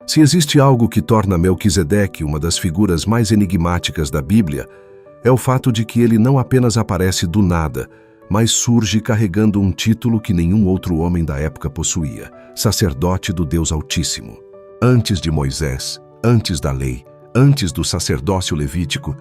Se existe algo que torna Melquisedeque uma das figuras mais enigmáticas da Bíblia, é o fato de que ele não apenas aparece do nada, mas surge carregando um título que nenhum outro homem da época possuía: sacerdote do Deus Altíssimo. Antes de Moisés, antes da lei, antes do sacerdócio levítico,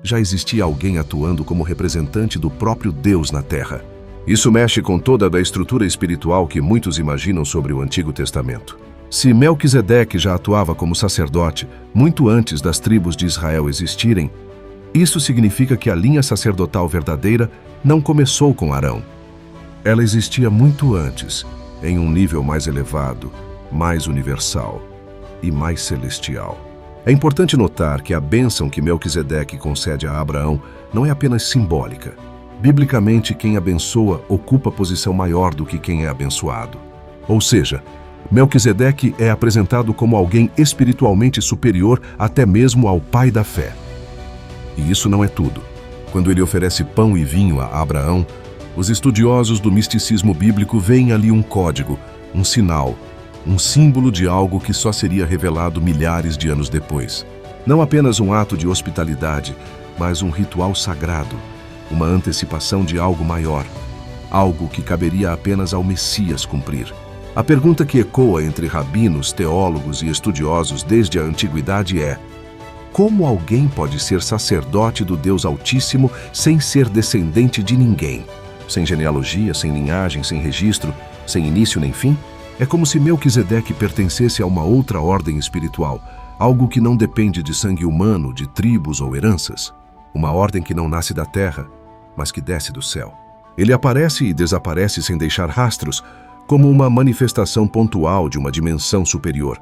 já existia alguém atuando como representante do próprio Deus na terra. Isso mexe com toda a estrutura espiritual que muitos imaginam sobre o Antigo Testamento. Se Melquisedeque já atuava como sacerdote muito antes das tribos de Israel existirem, isso significa que a linha sacerdotal verdadeira não começou com Arão. Ela existia muito antes, em um nível mais elevado, mais universal e mais celestial. É importante notar que a bênção que Melquisedeque concede a Abraão não é apenas simbólica. Biblicamente, quem abençoa ocupa posição maior do que quem é abençoado. Ou seja, Melquisedeque é apresentado como alguém espiritualmente superior até mesmo ao pai da fé. E isso não é tudo. Quando ele oferece pão e vinho a Abraão, os estudiosos do misticismo bíblico veem ali um código, um sinal, um símbolo de algo que só seria revelado milhares de anos depois. Não apenas um ato de hospitalidade, mas um ritual sagrado, uma antecipação de algo maior, algo que caberia apenas ao Messias cumprir. A pergunta que ecoa entre rabinos, teólogos e estudiosos desde a antiguidade é: como alguém pode ser sacerdote do Deus Altíssimo sem ser descendente de ninguém? Sem genealogia, sem linhagem, sem registro, sem início nem fim? É como se Melquisedeque pertencesse a uma outra ordem espiritual, algo que não depende de sangue humano, de tribos ou heranças. Uma ordem que não nasce da terra, mas que desce do céu. Ele aparece e desaparece sem deixar rastros, como uma manifestação pontual de uma dimensão superior,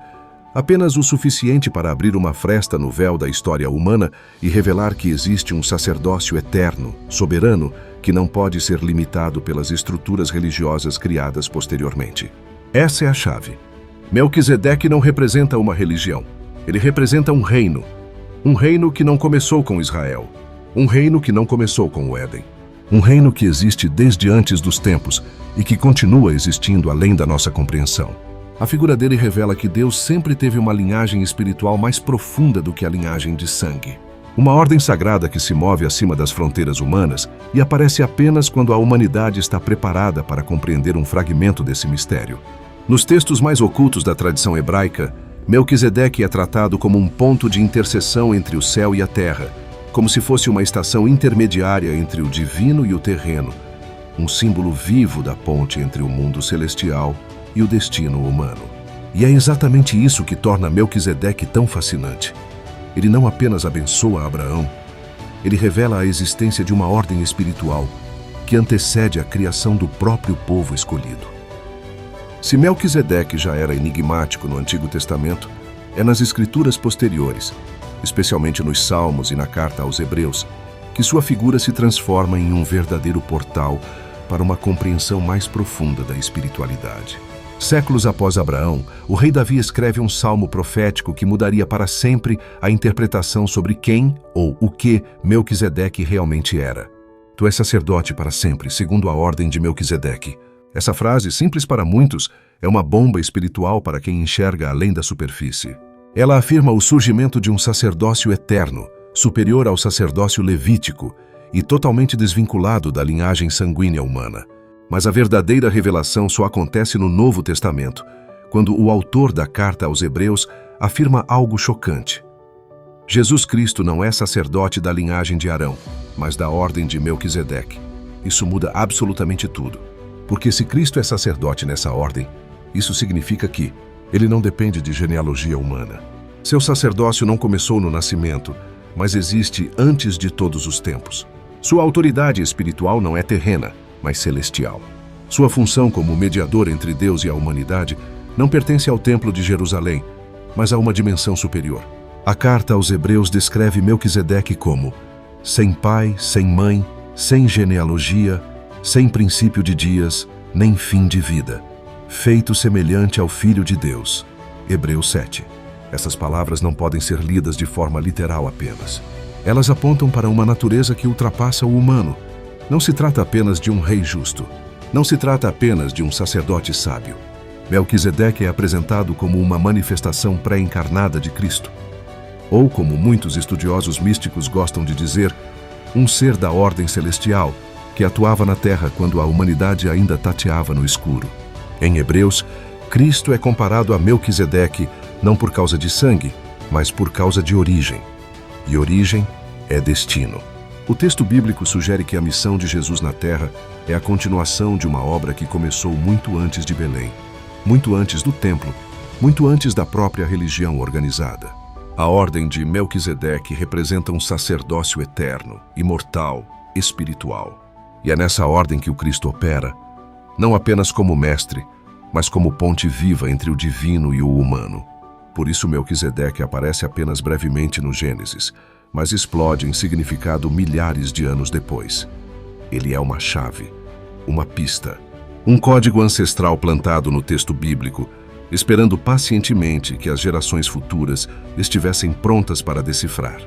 apenas o suficiente para abrir uma fresta no véu da história humana e revelar que existe um sacerdócio eterno, soberano, que não pode ser limitado pelas estruturas religiosas criadas posteriormente. Essa é a chave. Melquisedeque não representa uma religião. Ele representa um reino. Um reino que não começou com Israel. Um reino que não começou com o Éden. Um reino que existe desde antes dos tempos e que continua existindo além da nossa compreensão. A figura dele revela que Deus sempre teve uma linhagem espiritual mais profunda do que a linhagem de sangue. Uma ordem sagrada que se move acima das fronteiras humanas e aparece apenas quando a humanidade está preparada para compreender um fragmento desse mistério. Nos textos mais ocultos da tradição hebraica, Melquisedeque é tratado como um ponto de interseção entre o céu e a terra, como se fosse uma estação intermediária entre o divino e o terreno, um símbolo vivo da ponte entre o mundo celestial e o destino humano. E é exatamente isso que torna Melquisedeque tão fascinante. Ele não apenas abençoa Abraão, ele revela a existência de uma ordem espiritual que antecede a criação do próprio povo escolhido. Se Melquisedeque já era enigmático no Antigo Testamento, é nas escrituras posteriores, especialmente nos Salmos e na carta aos Hebreus, que sua figura se transforma em um verdadeiro portal para uma compreensão mais profunda da espiritualidade. Séculos após Abraão, o rei Davi escreve um salmo profético que mudaria para sempre a interpretação sobre quem ou o que Melquisedeque realmente era. Tu és sacerdote para sempre, segundo a ordem de Melquisedeque. Essa frase, simples para muitos, é uma bomba espiritual para quem enxerga além da superfície. Ela afirma o surgimento de um sacerdócio eterno, superior ao sacerdócio levítico e totalmente desvinculado da linhagem sanguínea humana. Mas a verdadeira revelação só acontece no Novo Testamento, quando o autor da carta aos Hebreus afirma algo chocante. Jesus Cristo não é sacerdote da linhagem de Arão, mas da ordem de Melquisedeque. Isso muda absolutamente tudo. Porque se Cristo é sacerdote nessa ordem, isso significa que ele não depende de genealogia humana. Seu sacerdócio não começou no nascimento, mas existe antes de todos os tempos. Sua autoridade espiritual não é terrena, mas celestial. Sua função como mediador entre Deus e a humanidade não pertence ao Templo de Jerusalém, mas a uma dimensão superior. A carta aos Hebreus descreve Melquisedeque como sem pai, sem mãe, sem genealogia, sem princípio de dias, nem fim de vida, feito semelhante ao Filho de Deus. Hebreus 7. Essas palavras não podem ser lidas de forma literal apenas. Elas apontam para uma natureza que ultrapassa o humano. Não se trata apenas de um rei justo. Não se trata apenas de um sacerdote sábio. Melquisedeque é apresentado como uma manifestação pré-encarnada de Cristo, ou, como muitos estudiosos místicos gostam de dizer, um ser da ordem celestial que atuava na terra quando a humanidade ainda tateava no escuro. Em Hebreus, Cristo é comparado a Melquisedeque não por causa de sangue, mas por causa de origem. E origem é destino. O texto bíblico sugere que a missão de Jesus na terra é a continuação de uma obra que começou muito antes de Belém, muito antes do templo, muito antes da própria religião organizada. A ordem de Melquisedeque representa um sacerdócio eterno, imortal, espiritual. E é nessa ordem que o Cristo opera, não apenas como mestre, mas como ponte viva entre o divino e o humano. Por isso Melquisedeque aparece apenas brevemente no Gênesis, mas explode em significado milhares de anos depois. Ele é uma chave, uma pista, um código ancestral plantado no texto bíblico, esperando pacientemente que as gerações futuras estivessem prontas para decifrar.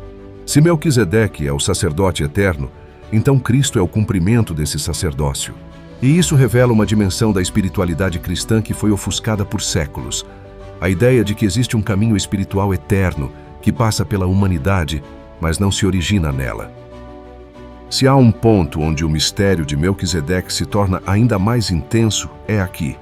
Se Melquisedeque é o sacerdote eterno, então Cristo é o cumprimento desse sacerdócio. E isso revela uma dimensão da espiritualidade cristã que foi ofuscada por séculos. A ideia de que existe um caminho espiritual eterno que passa pela humanidade, mas não se origina nela. Se há um ponto onde o mistério de Melquisedeque se torna ainda mais intenso, é aqui,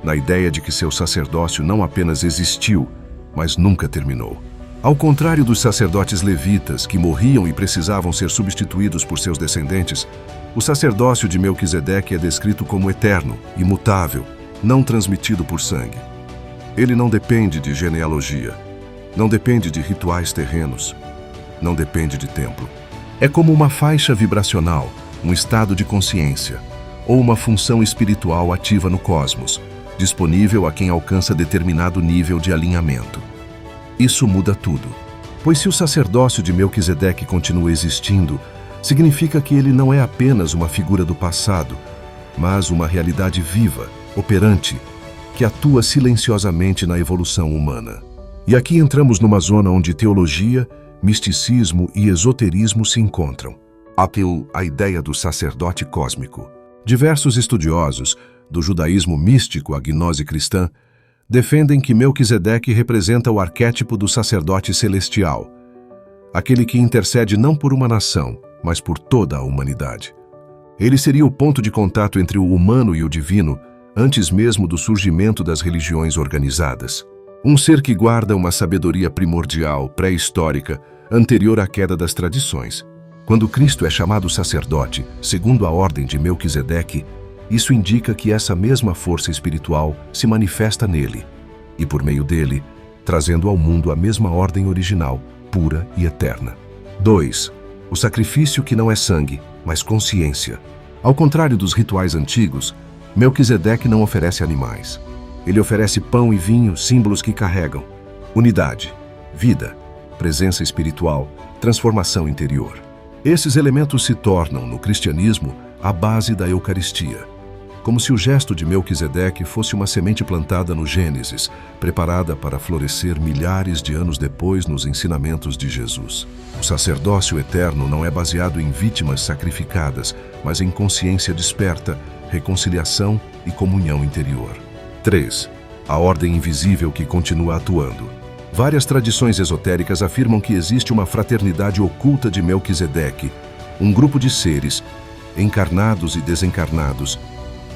na ideia de que seu sacerdócio não apenas existiu, mas nunca terminou. Ao contrário dos sacerdotes levitas, que morriam e precisavam ser substituídos por seus descendentes, o sacerdócio de Melquisedeque é descrito como eterno, imutável, não transmitido por sangue. Ele não depende de genealogia, não depende de rituais terrenos, não depende de templo. É como uma faixa vibracional, um estado de consciência, ou uma função espiritual ativa no cosmos, disponível a quem alcança determinado nível de alinhamento. Isso muda tudo, pois se o sacerdócio de Melquisedeque continua existindo, significa que ele não é apenas uma figura do passado, mas uma realidade viva, operante, que atua silenciosamente na evolução humana. E aqui entramos numa zona onde teologia, misticismo e esoterismo se encontram. Há a ideia do sacerdote cósmico. Diversos estudiosos do judaísmo místico à gnose cristã defendem que Melquisedeque representa o arquétipo do sacerdote celestial, aquele que intercede não por uma nação, mas por toda a humanidade. Ele seria o ponto de contato entre o humano e o divino antes mesmo do surgimento das religiões organizadas. Um ser que guarda uma sabedoria primordial, pré-histórica, anterior à queda das tradições. Quando Cristo é chamado sacerdote, segundo a ordem de Melquisedeque, isso indica que essa mesma força espiritual se manifesta nele, e por meio dele, trazendo ao mundo a mesma ordem original, pura e eterna. 2. O sacrifício que não é sangue, mas consciência. Ao contrário dos rituais antigos, Melquisedeque não oferece animais. Ele oferece pão e vinho, símbolos que carregam unidade, vida, presença espiritual, transformação interior. Esses elementos se tornam, no cristianismo, a base da Eucaristia. Como se o gesto de Melquisedeque fosse uma semente plantada no Gênesis, preparada para florescer milhares de anos depois nos ensinamentos de Jesus. O sacerdócio eterno não é baseado em vítimas sacrificadas, mas em consciência desperta, reconciliação e comunhão interior. 3. A ordem invisível que continua atuando. Várias tradições esotéricas afirmam que existe uma fraternidade oculta de Melquisedeque, um grupo de seres, encarnados e desencarnados,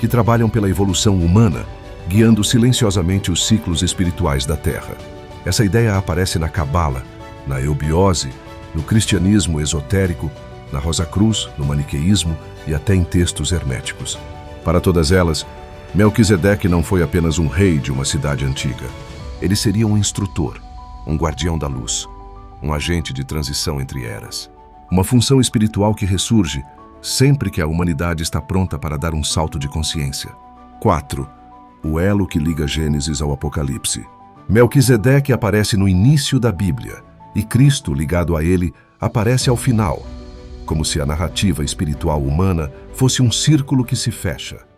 que trabalham pela evolução humana, guiando silenciosamente os ciclos espirituais da Terra. Essa ideia aparece na Cabala, na eubiose, no cristianismo esotérico, na Rosa Cruz, no maniqueísmo e até em textos herméticos. Para todas elas, Melquisedeque não foi apenas um rei de uma cidade antiga. Ele seria um instrutor, um guardião da luz, um agente de transição entre eras. Uma função espiritual que ressurge sempre que a humanidade está pronta para dar um salto de consciência. 4. O elo que liga Gênesis ao Apocalipse. Melquisedeque aparece no início da Bíblia, e Cristo, ligado a ele, aparece ao final, como se a narrativa espiritual humana fosse um círculo que se fecha.